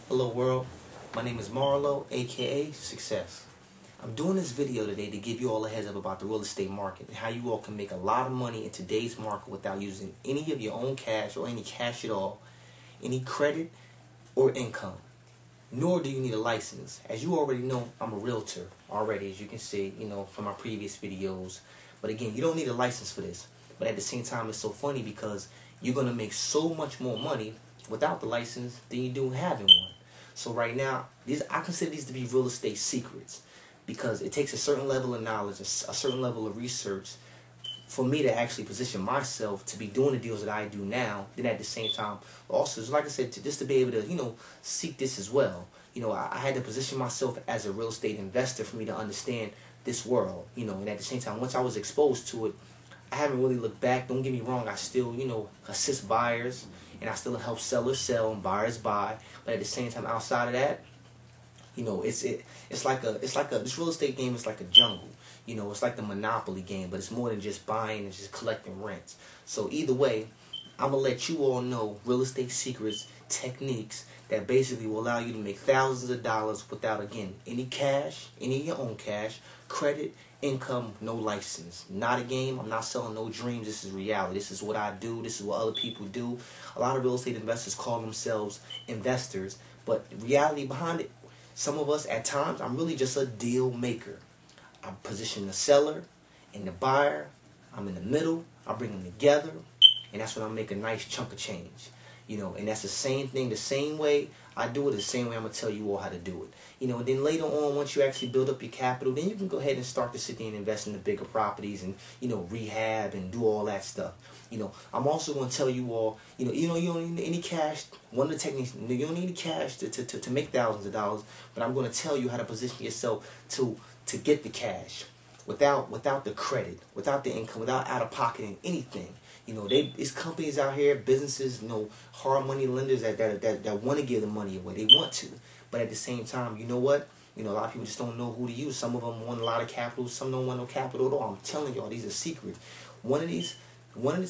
Hello world, my name is Marlo, aka Success. I'm doing this video today to give you all a heads up about the real estate market and how you all can make a lot of money in today's market without using any of your own cash or any cash at all, any credit or income. Nor do you need a license. As you already know, I'm a realtor already, as you can see, from my previous videos. But again, you don't need a license for this. But at the same time, it's so funny because you're going to make so much more money without the license than you do having one. So right now, I consider these to be real estate secrets because it takes a certain level of knowledge, a certain level of research for me to actually position myself to be doing the deals that I do now. Then at the same time, also, like I said, just to be able to, seek this as well. I had to position myself as a real estate investor for me to understand this world, and at the same time, once I was exposed to it, I haven't really looked back. Don't get me wrong, I still, assist buyers and I still help sellers sell and buyers buy. But at the same time, outside of that, it's like this real estate game is like a jungle. It's like the Monopoly game, but it's more than just buying and just collecting rents. So either way, I'm gonna let you all know real estate secrets, techniques that basically will allow you to make thousands of dollars without, again, any cash, any of your own cash, credit, income, no license. Not a game. I'm not selling no dreams. This is reality. This is what I do. This is what other people do. A lot of real estate investors call themselves investors, but the reality behind it, some of us at times, I'm really just a deal maker. I position the seller and the buyer. I'm in the middle. I bring them together, and that's when I make a nice chunk of change. And that's the same thing, the same way I do it, the same way I'm going to tell you all how to do it. And then later on, once you actually build up your capital, then you can go ahead and start to sit there and invest in the bigger properties and, rehab and do all that stuff. I'm also going to tell you all, you don't need any cash. One of the techniques, you don't need any cash to make thousands of dollars, but I'm going to tell you how to position yourself to get the cash without the credit, without the income, without out-of-pocketing anything. There's companies out here, businesses, hard money lenders that want to give the money away. They want to. But at the same time, you know what? A lot of people just don't know who to use. Some of them want a lot of capital. Some don't want no capital at all. I'm telling y'all, these are secrets. One of these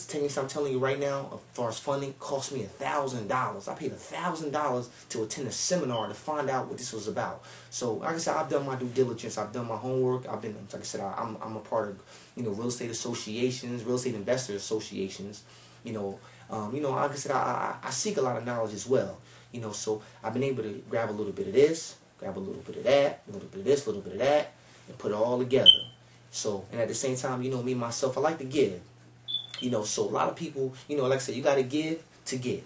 techniques I'm telling you right now, as far as funding, cost me $1,000. I paid $1,000 to attend a seminar to find out what this was about. So, like I said, I've done my due diligence. I've done my homework. Like I said, I'm a part of, real estate associations, real estate investor associations. Like I said, I seek a lot of knowledge as well. So I've been able to grab a little bit of this, grab a little bit of that, a little bit of this, a little bit of that, and put it all together. So, and at the same time, me, myself, I like to give. So a lot of people, like I said, you got to give to get.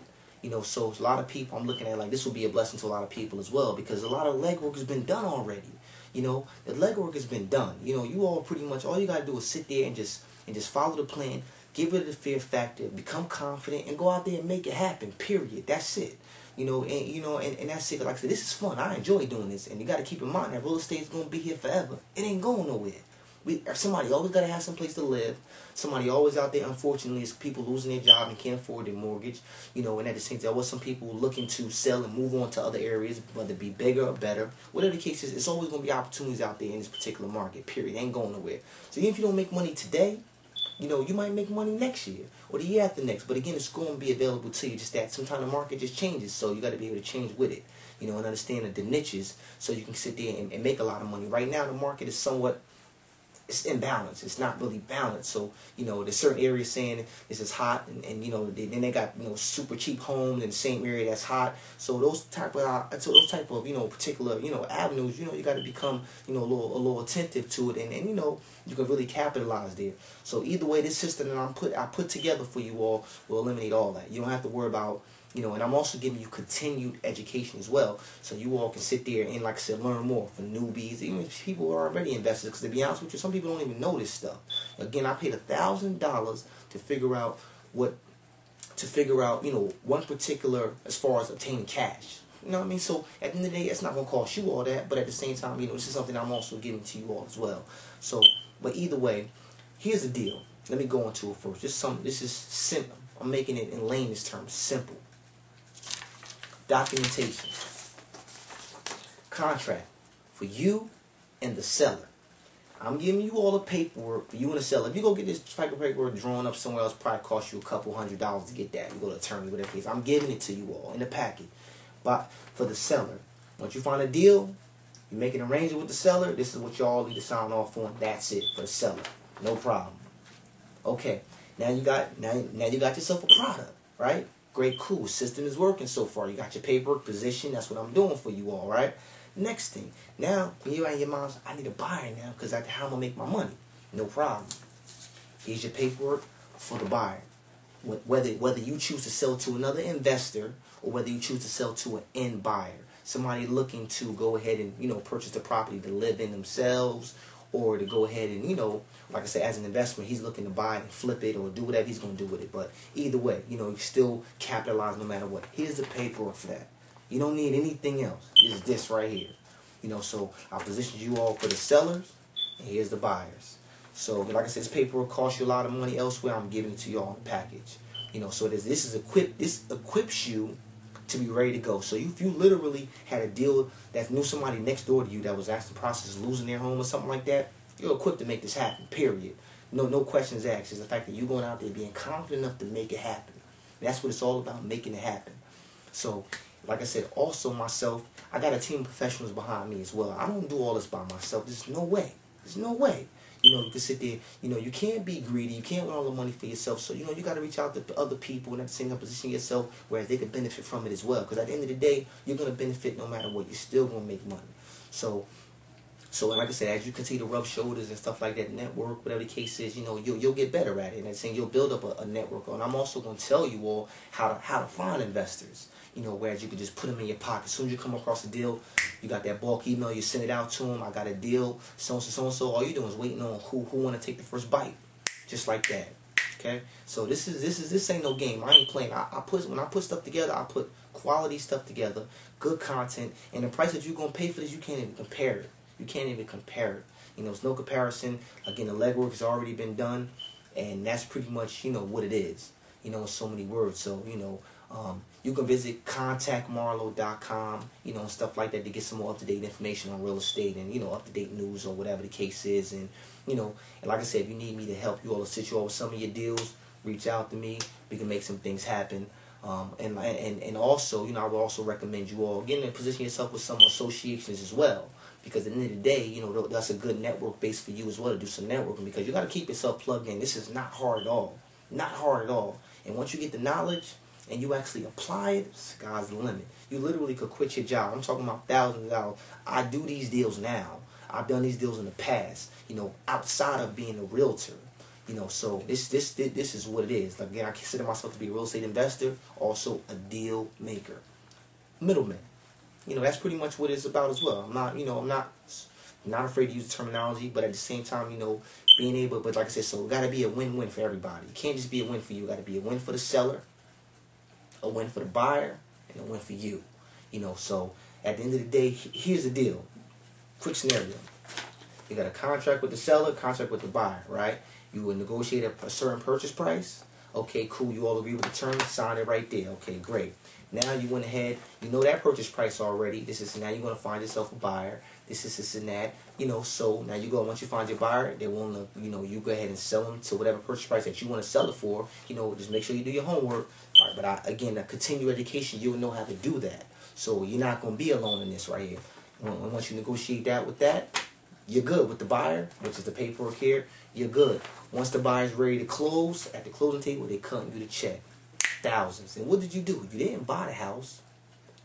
So a lot of people, I'm looking at like this will be a blessing to a lot of people as well because a lot of legwork has been done already. The legwork has been done. You all pretty much, all you got to do is sit there and just follow the plan, get rid of the fear factor, become confident, and go out there and make it happen, period. That's it. And that's it. Like I said, this is fun. I enjoy doing this. And you got to keep in mind that real estate is going to be here forever. It ain't going nowhere. Somebody always got to have some place to live. Somebody always out there, unfortunately, is people losing their job and can't afford their mortgage. And at the same time, there was some people looking to sell and move on to other areas, whether it be bigger or better. Whatever the case is, it's always going to be opportunities out there in this particular market, period. It ain't going nowhere. So even if you don't make money today, you might make money next year or the year after next. But again, it's going to be available to you. Just that sometimes the market just changes, so you got to be able to change with it. And understand the niches so you can sit there and make a lot of money. Right now, the market is somewhat, it's imbalance. It's not really balanced. So, there's certain areas saying this is hot and then they got, super cheap homes in the same area that's hot. So those type of particular, avenues, you got to become, a little attentive to it and you can really capitalize there. So either way, this system that I put together for you all will eliminate all that. You don't have to worry about, and I'm also giving you continued education as well, so you all can sit there and, like I said, learn more for newbies, even if people are already investors. Because to be honest with you, some people don't even know this stuff. Again, I paid $1,000 to figure out one particular as far as obtaining cash. You know what I mean? So at the end of the day, it's not gonna cost you all that, but at the same time, this is something I'm also giving to you all as well. So, but either way, here's the deal. Let me go into it first. This is simple. I'm making it in layman's terms, simple. Documentation. Contract for you and the seller. I'm giving you all the paperwork for you and the seller. If you go get this type of paperwork drawn up somewhere else, probably cost you a couple $100s to get that. You go to attorney, whatever case. I'm giving it to you all in the packet. for the seller. Once you find a deal, you make an arrangement with the seller. This is what y'all need to sign off on. That's it for the seller. No problem. Okay. Now you got yourself a product, right? Great, cool. System is working so far. You got your paperwork, position. That's what I'm doing for you all, right? Next thing. Now, when you're at your mom's, I need a buyer now because that's how I'm going to make my money. No problem. Here's your paperwork for the buyer. Whether you choose to sell to another investor or whether you choose to sell to an end buyer. Somebody looking to go ahead and, purchase the property to live in themselves, or to go ahead and, like I said, as an investment, he's looking to buy it and flip it or do whatever he's going to do with it. But either way, you still capitalize no matter what. Here's the paperwork for that. You don't need anything else. It's this right here. So I positioned you all for the sellers, and here's the buyers. So, like I said, this paperwork costs you a lot of money elsewhere. I'm giving it to you all in the package. So this equips you to be ready to go. So if you literally had a deal that knew somebody next door to you that was actually in the process of losing their home or something like that, you're equipped to make this happen, period. No questions asked. It's the fact that you're going out there being confident enough to make it happen. That's what it's all about, making it happen. So, like I said, also myself, I got a team of professionals behind me as well. I don't do all this by myself. There's no way. You can sit there, you can't be greedy. You can't want all the money for yourself. So, you got to reach out to other people and at the same time position yourself where they can benefit from it as well. Because at the end of the day, you're going to benefit no matter what. You're still going to make money. So like I said, as you continue to rub shoulders and stuff like that, network, whatever the case is, you'll get better at it. And at the same, you'll build up a network. And I'm also going to tell you all how to find investors. Whereas you can just put them in your pocket. As soon as you come across a deal, you got that bulk email, you send it out to them. I got a deal, so-and-so. All you're doing is waiting on who want to take the first bite. Just like that. Okay? So this ain't no game. I ain't playing. When I put stuff together, I put quality stuff together, good content, and the price that you're going to pay for this, you can't even compare it. There's no comparison. Again, the legwork has already been done, and that's pretty much, what it is. In so many words. So, you can visit contactmarlo.com, and stuff like that to get some more up-to-date information on real estate and, up-to-date news or whatever the case is. And, and like I said, if you need me to help you all, assist you all with some of your deals, reach out to me. We can make some things happen. And also, I would also recommend you all getting in position yourself with some associations as well. Because at the end of the day, that's a good network base for you as well to do some networking. Because you got to keep yourself plugged in. This is not hard at all. Not hard at all. And once you get the knowledge and you actually apply it, sky's the limit. You literally could quit your job. I'm talking about thousands of dollars. I do these deals now. I've done these deals in the past, outside of being a realtor. So this is what it is. Again, I consider myself to be a real estate investor, also a deal maker. Middleman. That's pretty much what it's about as well. I'm not afraid to use the terminology, but at the same time, being able, but like I said, so it got to be a win-win for everybody. It can't just be a win for you. It got to be a win for the seller, a win for the buyer, and a win for you. So at the end of the day, here's the deal. Quick scenario. You got a contract with the seller, contract with the buyer, right? You will negotiate a certain purchase price. Okay, cool. You all agree with the terms, sign it right there. Okay, great. Now you went ahead, that purchase price already. Now you're going to find yourself a buyer. This and that. So now you go, once you find your buyer, they want to, you go ahead and sell them to whatever purchase price that you want to sell it for. Just make sure you do your homework. All right, but again, a continued education, you'll know how to do that. So you're not going to be alone in this right here. Once you negotiate that with that, you're good with the buyer, which is the paperwork here. You're good. Once the buyer's ready to close, at the closing table, they're cutting you the check. Thousands. And what did you do? You didn't buy the house.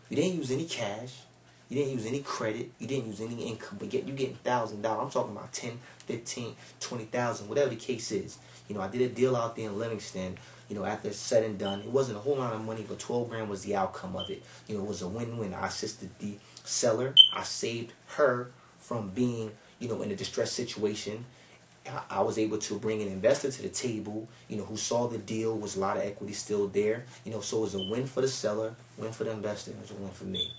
You didn't use any cash. You didn't use any credit. You didn't use any income. But yet you're getting $1,000. I'm talking about 10, 15, 20,000, whatever the case is. I did a deal out there in Livingston. After it's said and done, it wasn't a whole lot of money, but 12 grand was the outcome of it. It was a win-win. I assisted the seller. I saved her from being, in a distressed situation. I was able to bring an investor to the table, who saw the deal, was a lot of equity still there. So it was a win for the seller, win for the investor, and it was a win for me.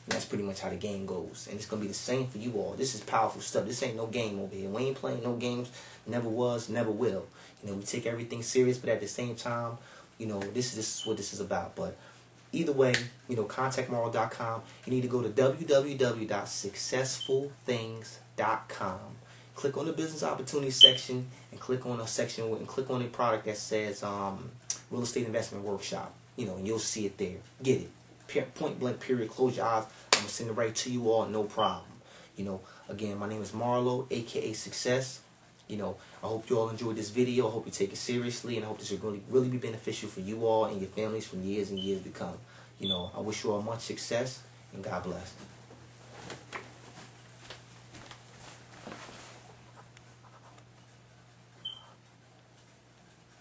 And that's pretty much how the game goes. And it's going to be the same for you all. This is powerful stuff. This ain't no game over here. We ain't playing no games. Never was, never will. We take everything serious, but at the same time, this is what this is about. But either way, contactmarlo.com. You need to go to www.successfulthings.com. Click on the business opportunity section and click on a section and click on a product that says real estate investment workshop. And you'll see it there. Get it. point blank period, close your eyes. I'm gonna send it right to you all, no problem. You know, again, my name is Marlo, aka Success. You know, I hope you all enjoyed this video. I hope you take it seriously, and I hope this will really be beneficial for you all and your families for years and years to come. You know, I wish you all much success, and God bless.